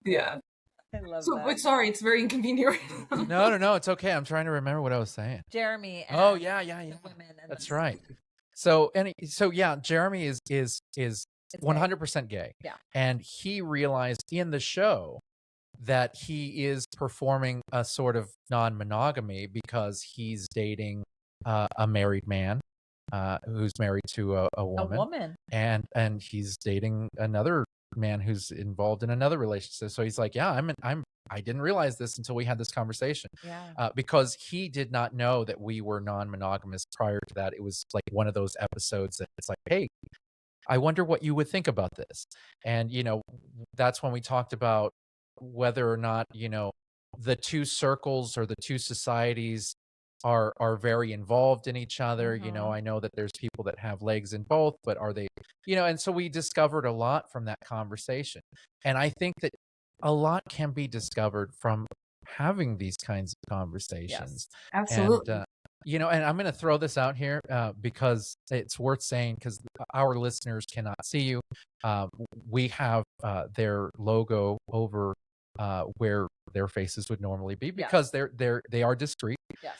Yeah. I love that. But sorry, it's very inconvenient right now. No, it's okay. I'm trying to remember what I was saying. Jeremy. And yeah. Women. That's right. So Jeremy is 100% gay. Yeah. And he realized in the show that he is performing a sort of non-monogamy, because he's dating a married man who's married to a woman. And he's dating another man who's involved in another relationship. So he's like, I didn't realize this until we had this conversation. Because he did not know that we were non-monogamous prior to that. It was like one of those episodes that it's like, hey, I wonder what you would think about this. And that's when we talked about whether or not the two circles or the two societies are very involved in each other. I know that there's people that have legs in both, but are they, and so we discovered a lot from that conversation. And I think that a lot can be discovered from having these kinds of conversations. Yes, absolutely. And, and I'm going to throw this out here because it's worth saying, because our listeners cannot see you. We have their logo over where their faces would normally be, because they are discreet. Yes.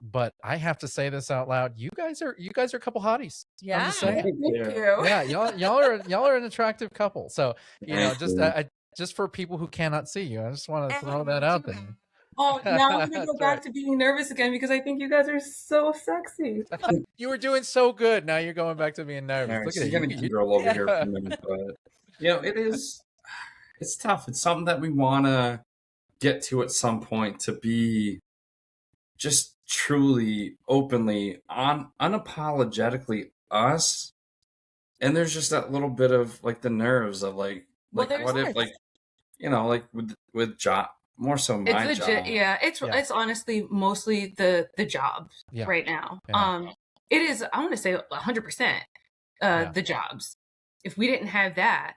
But I have to say this out loud. You guys are a couple hotties. Yeah. I'm just saying. Thank you. Yeah, y'all are an attractive couple. So, just for people who cannot see you, I just want to throw that out there. Oh, now I'm gonna go That's back right. to being nervous again because I think you guys are so sexy. You were doing so good. Now you're going back to being nervous. All right, Look so at you're you. gonna get girl over here for a minute, but it's tough. It's something that we want to get to at some point, to be just truly, openly, unapologetically us. And there's just that little bit of like the nerves of like Well, what if, like, like with job, more so my It's legit, job. yeah. It's honestly mostly the job right now. Yeah. It is, I want to say 100% the jobs. If we didn't have that,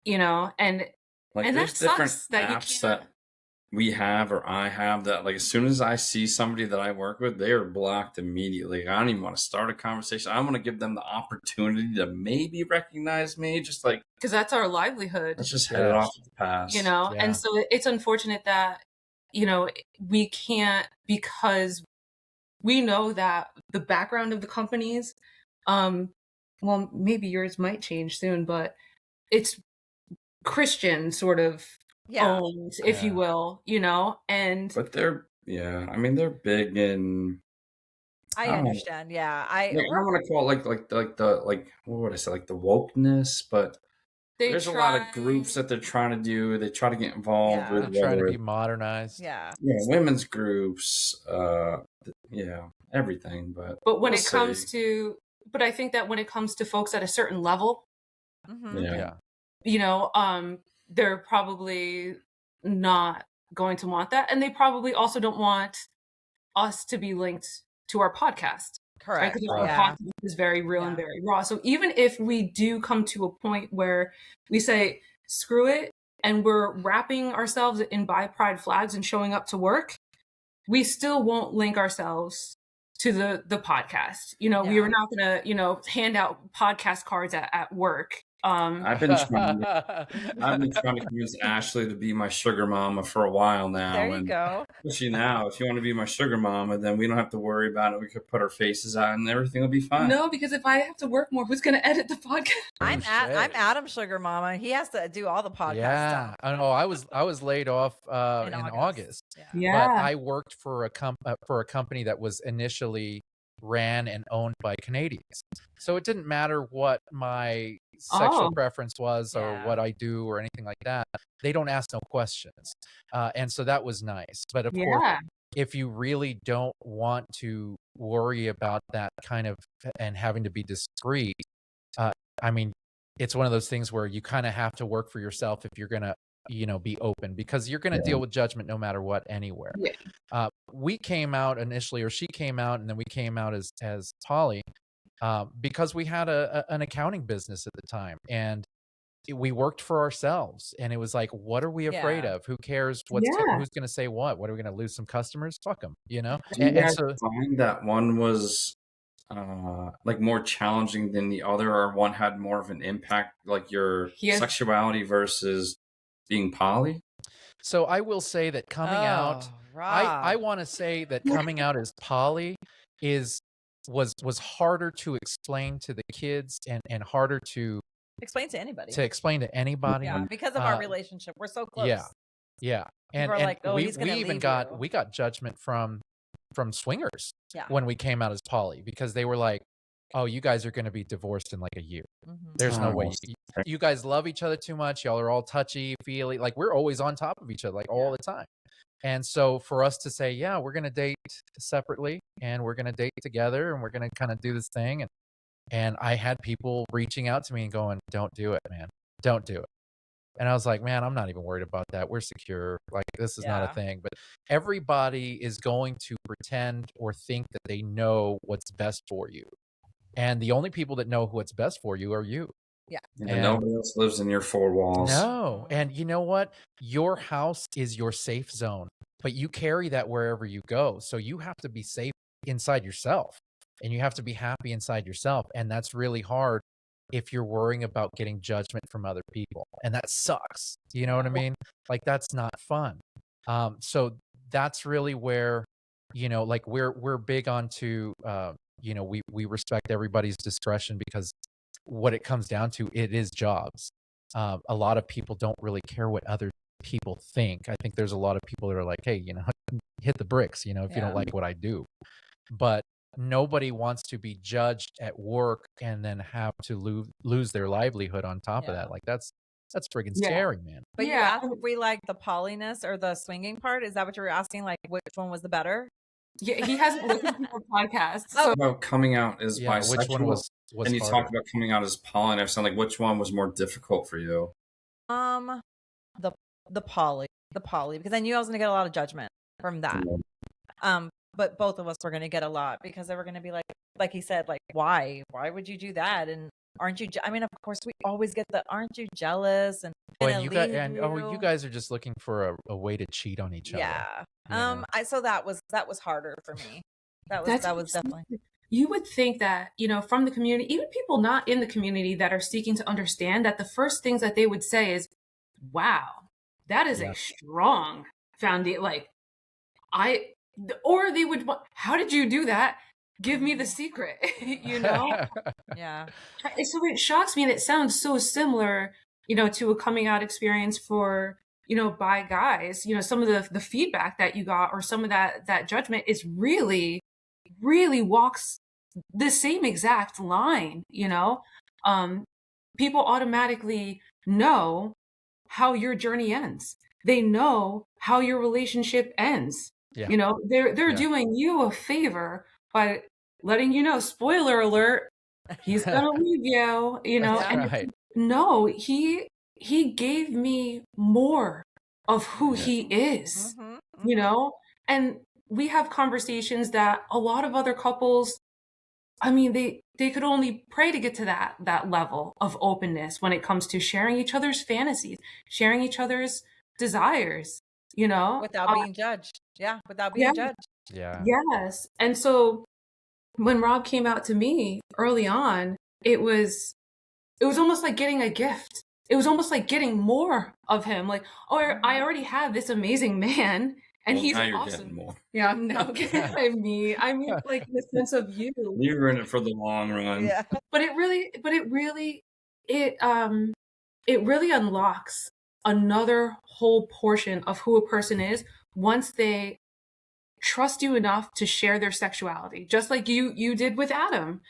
and Like, and there's that different sucks that you apps can't. that we have, or I have, that like as soon as I see somebody that I work with, they are blocked immediately. I don't even want to start a conversation. I want to give them the opportunity to maybe recognize me, just like, Because that's our livelihood, let's just head it off at the pass. Yeah. And so it's unfortunate that we can't, because we know that the background of the companies, well, maybe yours might change soon, but it's Christian sort of owned, if you will, and But they're they're big in. I understand. Yeah, I don't want to call it like what would I say, like the wokeness, but there's a lot of groups that they're trying to do. They try to get involved with, they're trying to be modernized. Yeah, women's groups, everything. But when it comes to, but I think that when it comes to folks at a certain level, they're probably not going to want that, and they probably also don't want us to be linked to our podcast. Correct. Because our podcast is very real and very raw. So even if we do come to a point where we say, screw it, and we're wrapping ourselves in bi pride flags and showing up to work, we still won't link ourselves to the podcast. We are not going to, hand out podcast cards at work. I've been trying to convince Ashley to be my sugar mama for a while now. There you go. Especially now, if you want to be my sugar mama, then we don't have to worry about it. We could put our faces out and everything will be fine. No, because if I have to work more, who's going to edit the podcast? I'm Adam's sugar mama. He has to do all the podcast stuff. I know. I was laid off in August. Yeah. But I worked for a company that was initially ran and owned by Canadians. So it didn't matter what my sexual preference was or what I do or anything like that. They don't ask no questions. And so that was nice. But of course, if you really don't want to worry about that kind of and having to be discreet, it's one of those things where you kind of have to work for yourself if you're going to be open, because you're going to deal with judgment no matter what, anywhere. We came out initially, or she came out, and then we came out as poly, because we had an accounting business at the time, and we worked for ourselves, and it was like, what are we afraid of? Who cares who's going to say what are we going to lose some customers? Fuck them, Do you guys find that one was like more challenging than the other, or one had more of an impact, like your sexuality versus being poly? So I will say that coming out, I want to say that coming out as poly was harder to explain to the kids and harder to explain to anybody. Yeah, because of our relationship, we're so close. Yeah. And like, we even got judgment from swingers when we came out as poly, because they were like, oh, you guys are going to be divorced in like a year. There's no way. You guys love each other too much. Y'all are all touchy feely. Like, we're always on top of each other, like all the time. And so for us to say, yeah, we're going to date separately and we're going to date together and we're going to kind of do this thing. And I had people reaching out to me and going, don't do it, man. Don't do it. And I was like, man, I'm not even worried about that. We're secure. Like, this is not a thing. But everybody is going to pretend or think that they know what's best for you. And the only people that know what's best for you are you. Yeah. And nobody else lives in your four walls. No. And you know what? Your house is your safe zone, but you carry that wherever you go. So you have to be safe inside yourself, and you have to be happy inside yourself. And that's really hard if you're worrying about getting judgment from other people. And that sucks. You know what I mean? Like, that's not fun. So that's really where, like we're big onto, we respect everybody's discretion, because what it comes down to, it is jobs. A lot of people don't really care what other people think. I think there's a lot of people that are like, hey, hit the bricks, if you don't like what I do. But nobody wants to be judged at work and then have to lose their livelihood on top of that. Like that's friggin' scary, man. But you asked if we like the polyness or the swinging part. Is that what you were asking? Like, which one was the better? Yeah, he hasn't listened to our podcast. So about coming out as bisexual, which one was and you harder? talked about coming out as poly, and I was like, which one was more difficult for you? The poly, because I knew I was going to get a lot of judgment from that. But both of us were going to get a lot, because they were going to be like he said, like, why would you do that? And aren't you? I mean, of course, we always get the, aren't you jealous? And you guys are just looking for a way to cheat on each other. So that was harder for me. That was definitely. You would think that, from the community, even people not in the community that are seeking to understand, that the first things that they would say is, wow, that is a strong foundation. Like, or they would, how did you do that? Give me the secret, Yeah. So it shocks me, and it sounds so similar, to a coming out experience for, by guys. Some of the feedback that you got, or some of that judgment, is really, really walks the same exact line. People automatically know how your journey ends. They know how your relationship ends. They're doing you a favor by letting you know, spoiler alert, he's gonna leave you, Right. No, he gave me more of who he is, and we have conversations that a lot of other couples, I mean, they could only pray to get to that level of openness when it comes to sharing each other's fantasies, sharing each other's desires, without being judged. Without being judged. Yes. And so when Rob came out to me early on, it was almost like getting a gift. It was almost like getting more of him. Like, oh, I already have this amazing man, and he's awesome. More. Yeah, no, I mean, like, the sense of you. You're in it for the long run. Yeah. But it really unlocks another whole portion of who a person is once they trust you enough to share their sexuality, just like you did with Adam,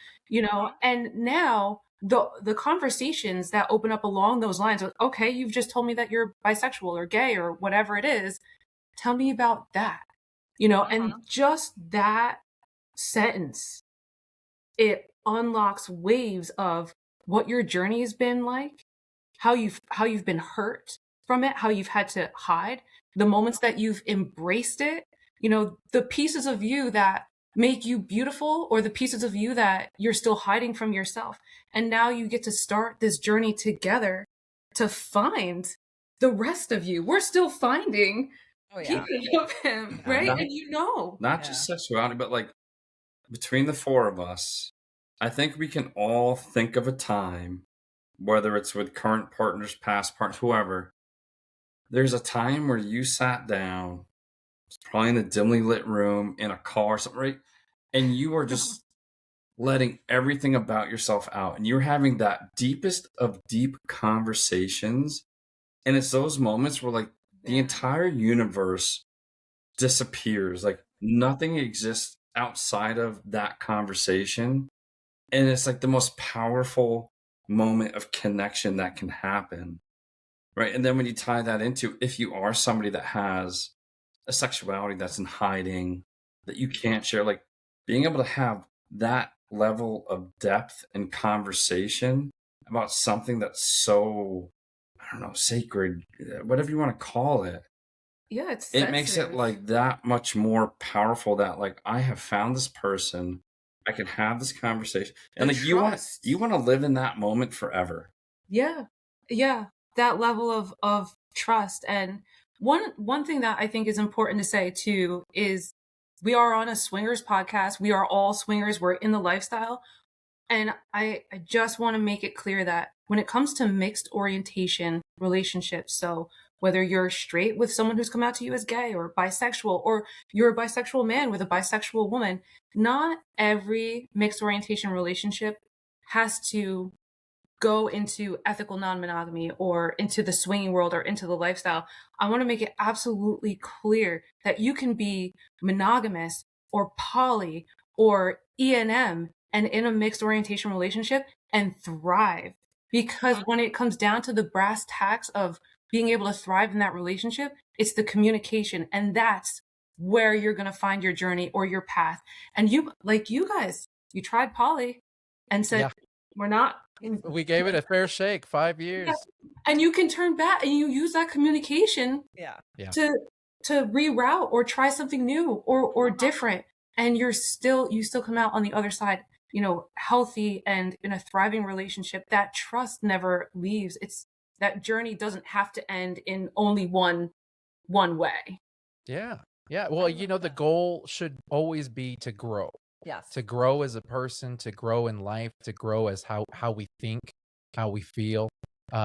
and now the conversations that open up along those lines of, okay, you've just told me that you're bisexual or gay or whatever it is, tell me about that, and just that sentence, it unlocks waves of what your journey has been like, how you've been hurt from it, how you've had to hide, the moments that you've embraced it, the pieces of you that make you beautiful, or the pieces of you that you're still hiding from yourself. And now you get to start this journey together to find the rest of you. We're still finding pieces of him, right? And not just sexuality, but like between the four of us, I think we can all think of a time, whether it's with current partners, past partners, whoever, there's a time where you sat down, probably in a dimly lit room in a car or something, right? And you are just letting everything about yourself out, and you're having that deepest of deep conversations. And it's those moments where, like, the entire universe disappears. Like, nothing exists outside of that conversation. And it's like the most powerful moment of connection that can happen, right? And then when you tie that into, if you are somebody that has a sexuality that's in hiding, that you can't share, like, being able to have that level of depth and conversation about something that's so, I don't know, sacred, whatever you want to call it. Yeah, it makes it like that much more powerful, that like, I have found this person, I can have this conversation, and like, you want to live in that moment forever. Yeah, that level of trust. And one thing that I think is important to say too is, we are on a swingers podcast. We are all swingers. We're in the lifestyle. And I just want to make it clear that when it comes to mixed orientation relationships, so whether you're straight with someone who's come out to you as gay or bisexual, or you're a bisexual man with a bisexual woman. Not every mixed orientation relationship has to go into ethical non-monogamy or into the swinging world or into the lifestyle. I want to make it absolutely clear that you can be monogamous or poly or E&M and in a mixed orientation relationship and thrive. Because when it comes down to the brass tacks of being able to thrive in that relationship, it's the communication. And that's where you're going to find your journey or your path. And you, like you guys, you tried poly and said, we're not. We gave it a fair shake, 5 years. Yeah. And you can turn back and you use that communication to reroute or try something new or different. And you still come out on the other side, you know, healthy and in a thriving relationship. That trust never leaves. That journey doesn't have to end in only one way. Yeah. Well, you know, the goal should always be to grow. Yes. To grow as a person, to grow in life, to grow as how we think, how we feel.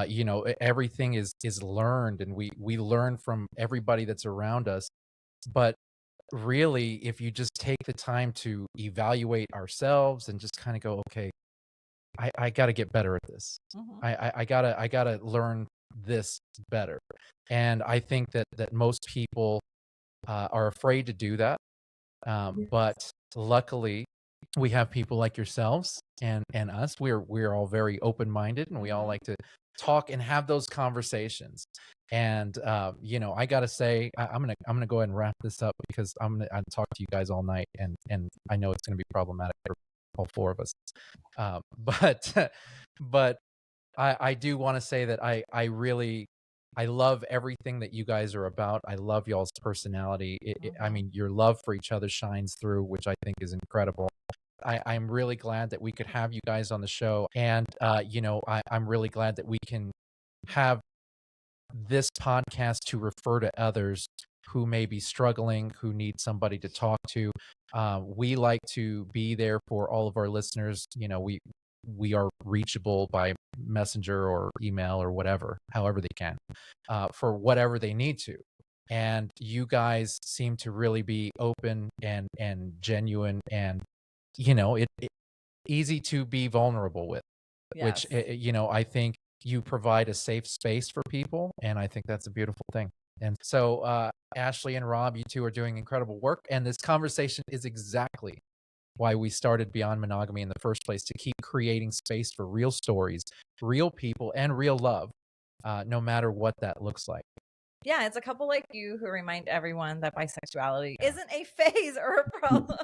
You know, everything is learned, and we learn from everybody that's around us. But really, if you just take the time to evaluate ourselves and just kind of go, okay, I got to get better at this. I gotta learn this better. And I think that most people are afraid to do that. But luckily, we have people like yourselves and us. We're all very open-minded, and we all like to talk and have those conversations. And you know, I gotta say, I'm gonna go ahead and wrap this up because I'm gonna talk to you guys all night, and I know it's gonna be problematic for all four of us. But I do want to say that I love everything that you guys are about. I love y'all's personality. I mean, your love for each other shines through, which I think is incredible. I'm really glad that we could have you guys on the show. And, you know, I'm really glad that we can have this podcast to refer to others who may be struggling, who need somebody to talk to. We like to be there for all of our listeners. You know, we are reachable by messenger or email or whatever, however they can, for whatever they need to. And you guys seem to really be open and genuine, and you know, it easy to be vulnerable with, which you know, I think you provide a safe space for people, and I think that's a beautiful thing. And so, Ashley and Rob, you two are doing incredible work, and this conversation is exactly why we started Beyond Monogamy in the first place, to keep creating space for real stories, real people, and real love, no matter what that looks like. Yeah, it's a couple like you who remind everyone that bisexuality isn't a phase or a problem.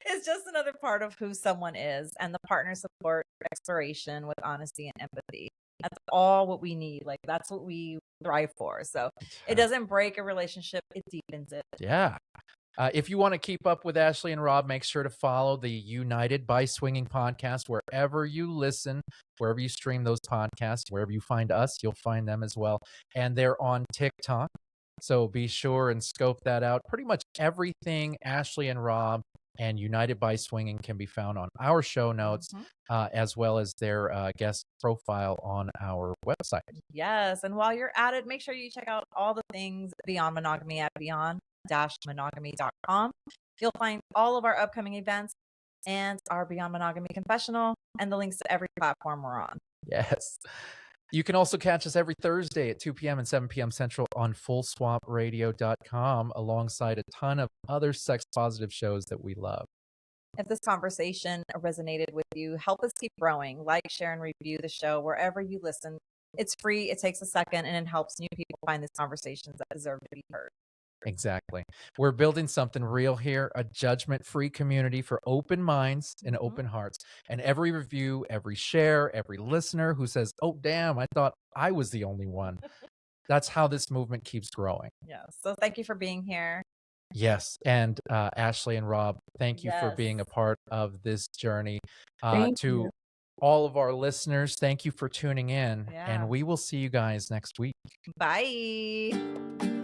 It's just another part of who someone is, and the partner support, exploration with honesty and empathy. That's all what we need. Like, that's what we thrive for. So it doesn't break a relationship, it deepens it. Yeah. If you want to keep up with Ashley and Rob, make sure to follow the United by Swinging podcast wherever you listen, wherever you stream those podcasts, wherever you find us, you'll find them as well. And they're on TikTok. So be sure and scope that out. Pretty much everything Ashley and Rob and United by Swinging can be found on our show notes, as well as their guest profile on our website. Yes. And while you're at it, make sure you check out all the things Beyond Monogamy at beyond-monogamy.com. You'll find all of our upcoming events and our Beyond Monogamy confessional and the links to every platform we're on. Yes. You can also catch us every Thursday at 2 p.m. and 7 p.m. Central on FullSwapRadio.com, alongside a ton of other sex-positive shows that we love. If this conversation resonated with you, help us keep growing. Like, share, and review the show wherever you listen. It's free, it takes a second, and it helps new people find these conversations that deserve to be heard. Exactly. We're building something real here, a judgment-free community for open minds and open hearts. And every review, every share, every listener who says, oh, damn, I thought I was the only one. That's how this movement keeps growing. Yeah. So thank you for being here. Yes. And Ashley and Rob, thank you for being a part of this journey. To all of our listeners, thank you for tuning in. And we will see you guys next week. Bye.